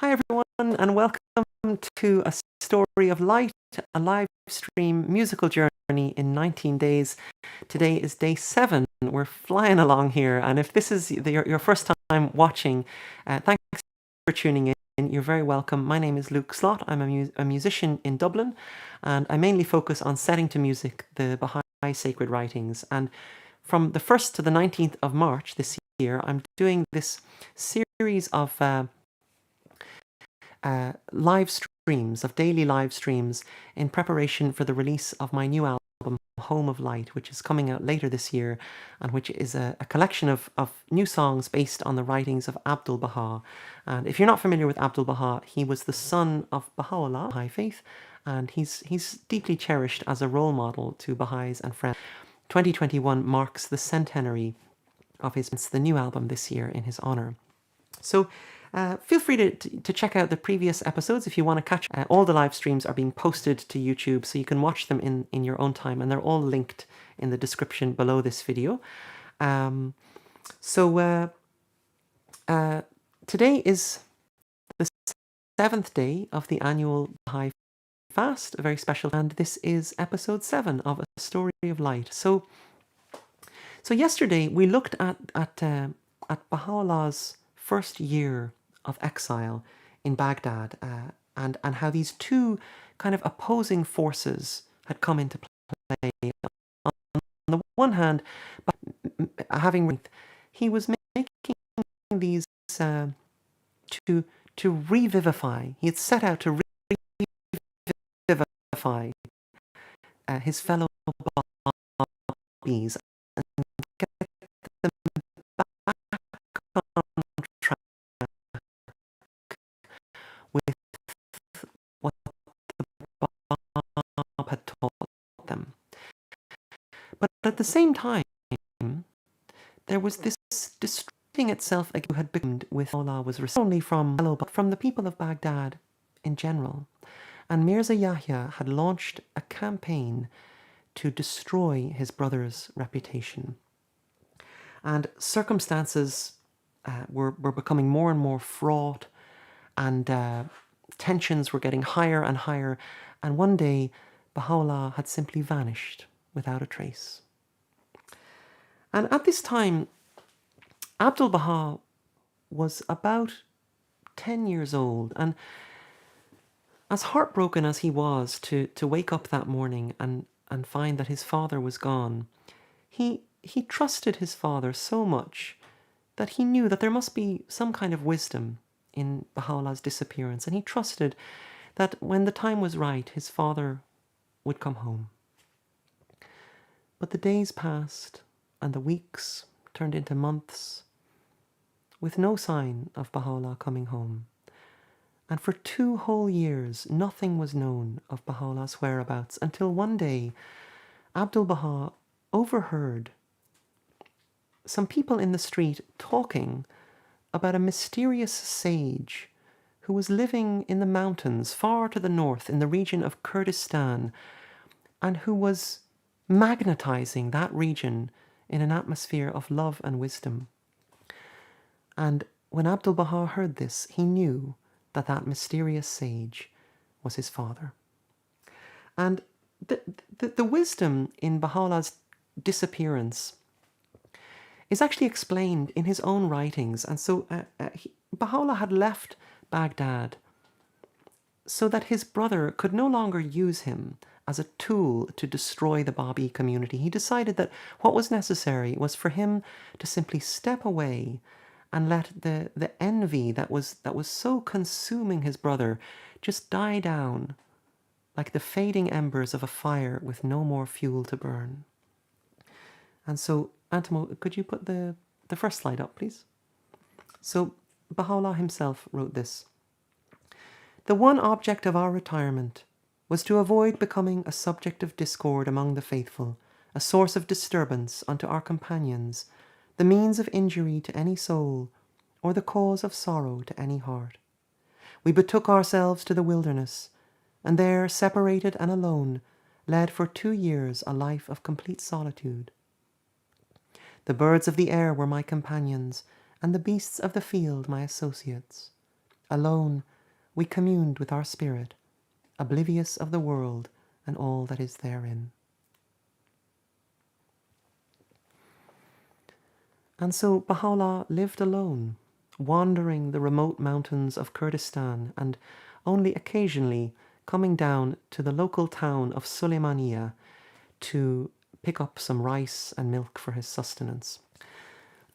Hi everyone, and welcome to A Story of Light, a live stream musical journey in 19 days. Today is day 7. We're flying along here, and if this is your first time watching, thanks for tuning in. You're very welcome. My name is Luke Slott. I'm a musician in Dublin, and I mainly focus on setting to music the Baha'i sacred writings. And from the 1st to the 19th of March this year, I'm doing this series of live streams, of daily live streams, in preparation for the release of my new album, Home of Light, which is coming out later this year, and which is a collection of new songs based on the writings of Abdul Baha. And if you're not familiar with Abdul Baha, he was the son of Baha'u'llah, Baha'i faith, and he's deeply cherished as a role model to Baha'is and friends. 2021 marks the centenary of the new album this year in his honor. So feel free to check out the previous episodes if you want to catch. All the live streams are being posted to YouTube, so you can watch them in your own time, and they're all linked in the description below this video. Today is the 7th day of the annual Baha'i fast, a very special, and this is episode 7 of A Story of Light. So yesterday we looked at Baha'u'llah's first year of exile in Baghdad, and how these two kind of opposing forces had come into play. On the one hand, he was making these to revivify. He had set out to revivify his fellow Baha'is and get them back on track with what the Bab had taught them. But at the same time, there was this distracting itself who had become with Allah was only from the people of Baghdad in general. And Mirza Yahya had launched a campaign to destroy his brother's reputation. And circumstances were becoming more and more fraught, and tensions were getting higher and higher. And one day, Baha'u'llah had simply vanished without a trace. And at this time, Abdul Baha was about 10 years old, and as heartbroken as he was to wake up that morning and find that his father was gone, he trusted his father so much that he knew that there must be some kind of wisdom in Baha'u'llah's disappearance, and he trusted that when the time was right, his father would come home. But the days passed, and the weeks turned into months, with no sign of Baha'u'llah coming home. And for 2 whole years, nothing was known of Baha'u'llah's whereabouts, until one day, Abdul Baha overheard some people in the street talking about a mysterious sage who was living in the mountains far to the north in the region of Kurdistan, and who was magnetizing that region in an atmosphere of love and wisdom. And when Abdul Baha heard this, he knew that that mysterious sage was his father. And the wisdom in Baha'u'llah's disappearance is actually explained in his own writings. And so Baha'u'llah had left Baghdad so that his brother could no longer use him as a tool to destroy the Babi community. He decided that what was necessary was for him to simply step away and let the envy that was so consuming his brother just die down like the fading embers of a fire with no more fuel to burn. And so, Antimo, could you put the first slide up, please? So Baha'u'llah himself wrote this: "The one object of our retirement was to avoid becoming a subject of discord among the faithful, a source of disturbance unto our companions, the means of injury to any soul, or the cause of sorrow to any heart. We betook ourselves to the wilderness, and there, separated and alone, led for 2 years a life of complete solitude. The birds of the air were my companions, and the beasts of the field my associates. Alone, we communed with our spirit, oblivious of the world and all that is therein. And so Baha'u'llah lived alone, wandering the remote mountains of Kurdistan and only occasionally coming down to the local town of Suleymaniya to pick up some rice and milk for his sustenance.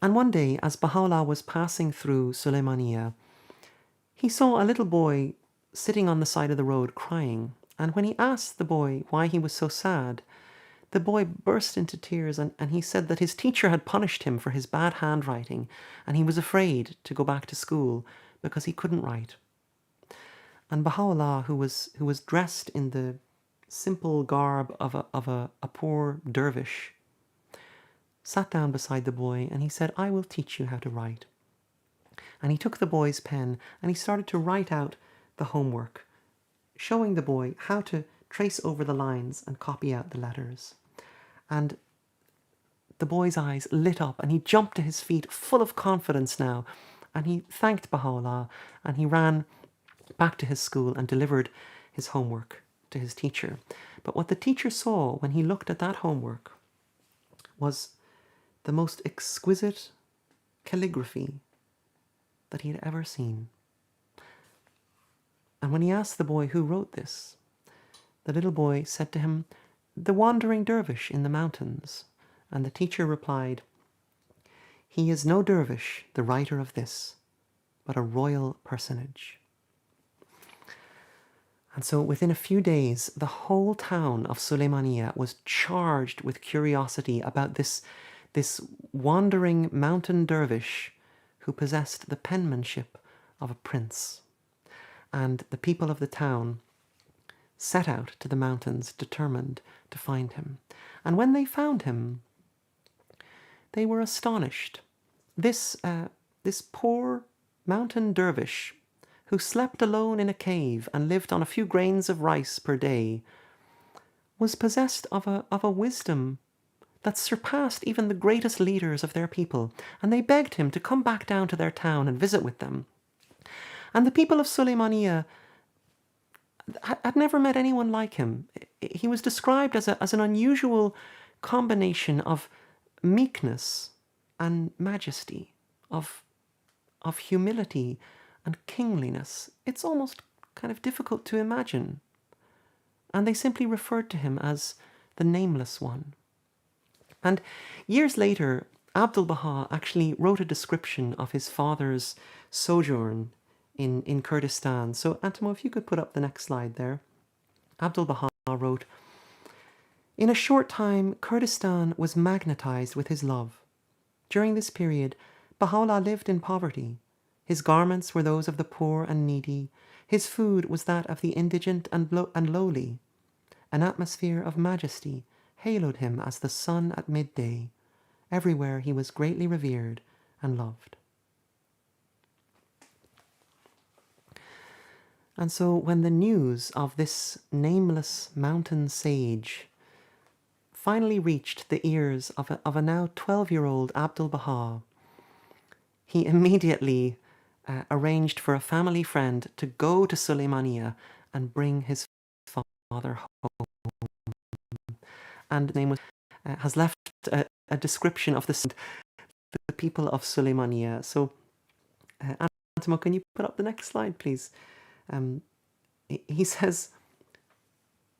And one day, as Baha'u'llah was passing through Suleymaniya, he saw a little boy sitting on the side of the road crying. And when he asked the boy why he was so sad, the boy burst into tears and he said that his teacher had punished him for his bad handwriting and he was afraid to go back to school because he couldn't write. And Baha'u'llah, who was dressed in the simple garb of a poor dervish, sat down beside the boy and he said, "I will teach you how to write." And he took the boy's pen and he started to write out the homework, showing the boy how to trace over the lines and copy out the letters. And the boy's eyes lit up and he jumped to his feet full of confidence now, and he thanked Baha'u'llah and he ran back to his school and delivered his homework to his teacher. But what the teacher saw when he looked at that homework was the most exquisite calligraphy that he had ever seen. And when he asked the boy who wrote this, the little boy said to him, "The wandering dervish in the mountains." And the teacher replied, "He is no dervish, the writer of this, but a royal personage." And so within a few days, the whole town of Suleymaniya was charged with curiosity about this wandering mountain dervish who possessed the penmanship of a prince. And the people of the town set out to the mountains determined to find him. And when they found him, they were astonished. This poor mountain dervish who slept alone in a cave and lived on a few grains of rice per day was possessed of a wisdom that surpassed even the greatest leaders of their people. And they begged him to come back down to their town and visit with them. And the people of Suleymaniya had never met anyone like him. He was described as an unusual combination of meekness and majesty, of humility and kingliness. It's almost kind of difficult to imagine. And they simply referred to him as the Nameless One. And years later, Abdul Baha actually wrote a description of his father's sojourn in Kurdistan. So Antimo, if you could put up the next slide there. Abdul Baha wrote, "In a short time, Kurdistan was magnetized with his love. During this period, Baha'u'llah lived in poverty. His garments were those of the poor and needy. His food was that of the indigent and lowly. An atmosphere of majesty haloed him as the sun at midday. Everywhere he was greatly revered and loved." And so when the news of this nameless mountain sage finally reached the ears of a now 12-year-old Abdul Baha, he immediately arranged for a family friend to go to Suleymaniya and bring his father home. And the name has left a description of the people of Suleymaniya. So, Antimo, can you put up the next slide, please? He says,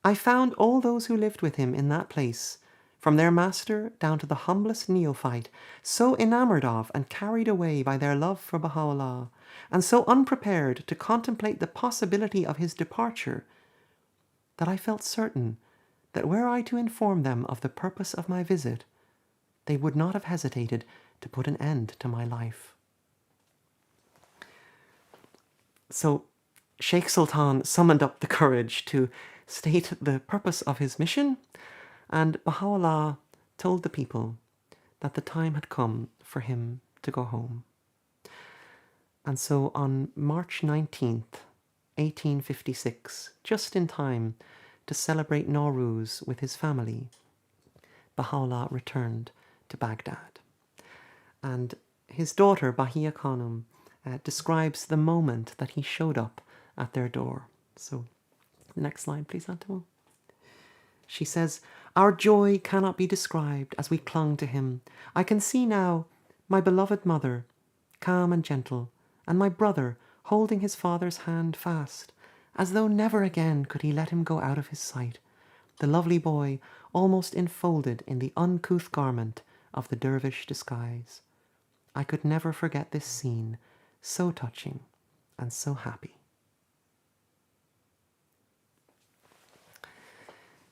"I found all those who lived with him in that place, from their master down to the humblest neophyte, so enamored of and carried away by their love for Baha'u'llah, and so unprepared to contemplate the possibility of his departure, that I felt certain that were I to inform them of the purpose of my visit, they would not have hesitated to put an end to my life." So Sheikh Sultan summoned up the courage to state the purpose of his mission, and Baha'u'llah told the people that the time had come for him to go home. And so on March 19th, 1856, just in time to celebrate Nowruz with his family, Baha'u'llah returned to Baghdad. And his daughter, Bahia Khanum, describes the moment that he showed up at their door. So, next slide, please, Antoine. She says, "Our joy cannot be described as we clung to him. I can see now my beloved mother, calm and gentle, and my brother holding his father's hand fast, as though never again could he let him go out of his sight, the lovely boy almost enfolded in the uncouth garment of the dervish disguise. I could never forget this scene, so touching and so happy."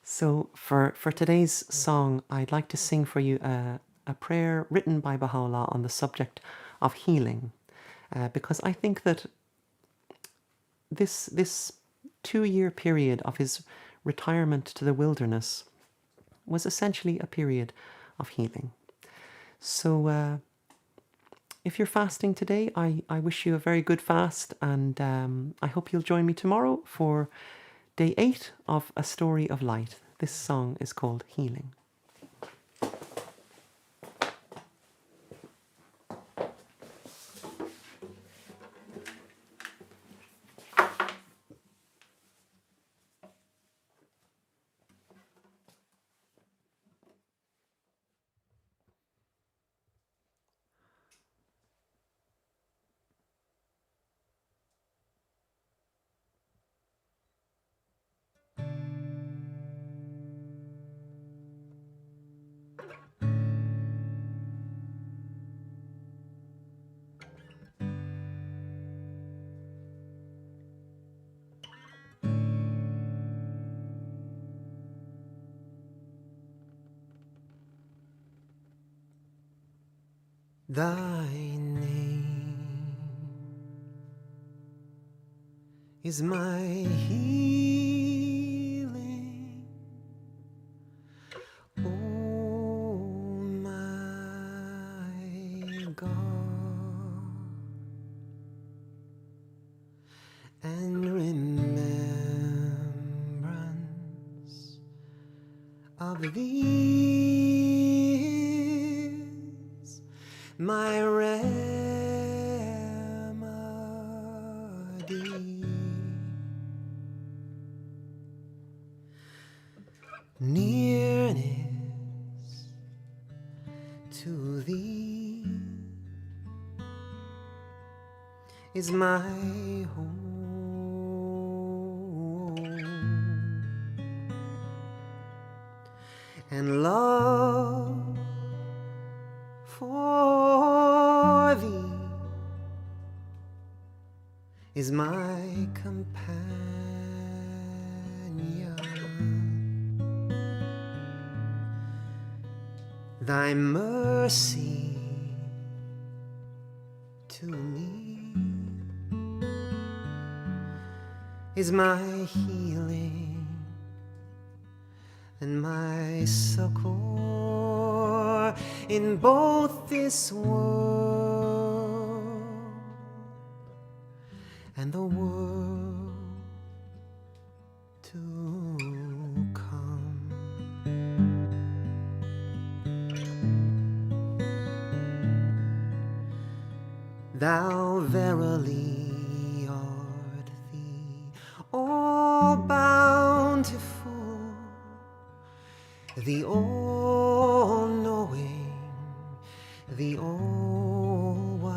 So for today's song, I'd like to sing for you a prayer written by Baha'u'llah on the subject of healing, because I think that this 2-year period of his retirement to the wilderness was essentially a period of healing. So if you're fasting today, I wish you a very good fast, and I hope you'll join me tomorrow for Day 8 of A Story of Light. This song is called Healing. Thy name is my healing, oh my God, and remembrance of thee is my remedy. Nearness to thee is my home, and love for thee is my companion. Thy mercy to me is my healing and my succor in both this world and the world to come. Thou verily art thee, all bountiful, the all-knowing, the all-wise.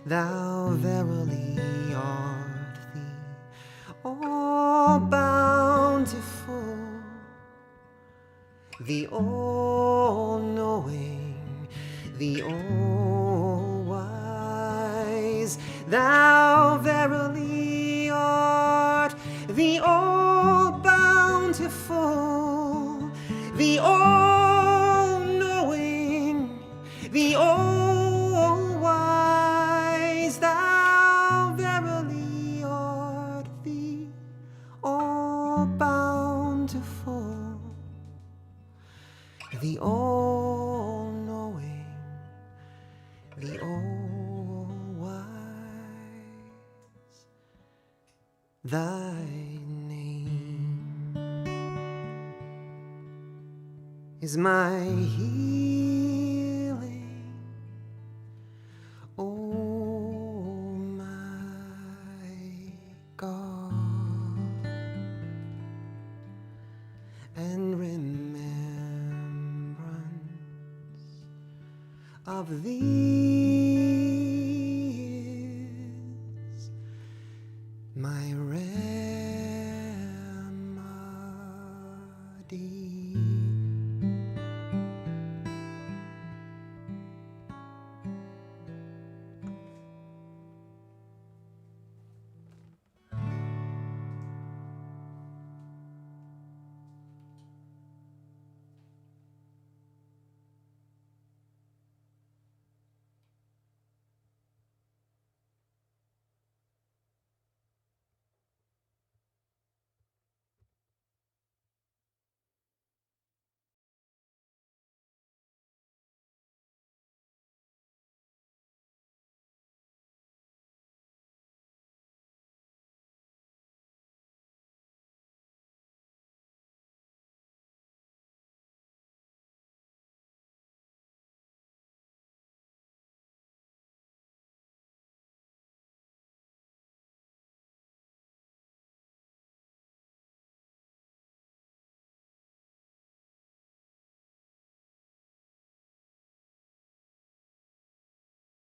Thou verily art thee, all bountiful, the all-knowing, the all-wise. Thou verily art the all-bountiful, the all-knowing, the all-wise. Thou verily art the all-bountiful, the all-knowing, the all-wise. Thy name is my healing, oh my of thee.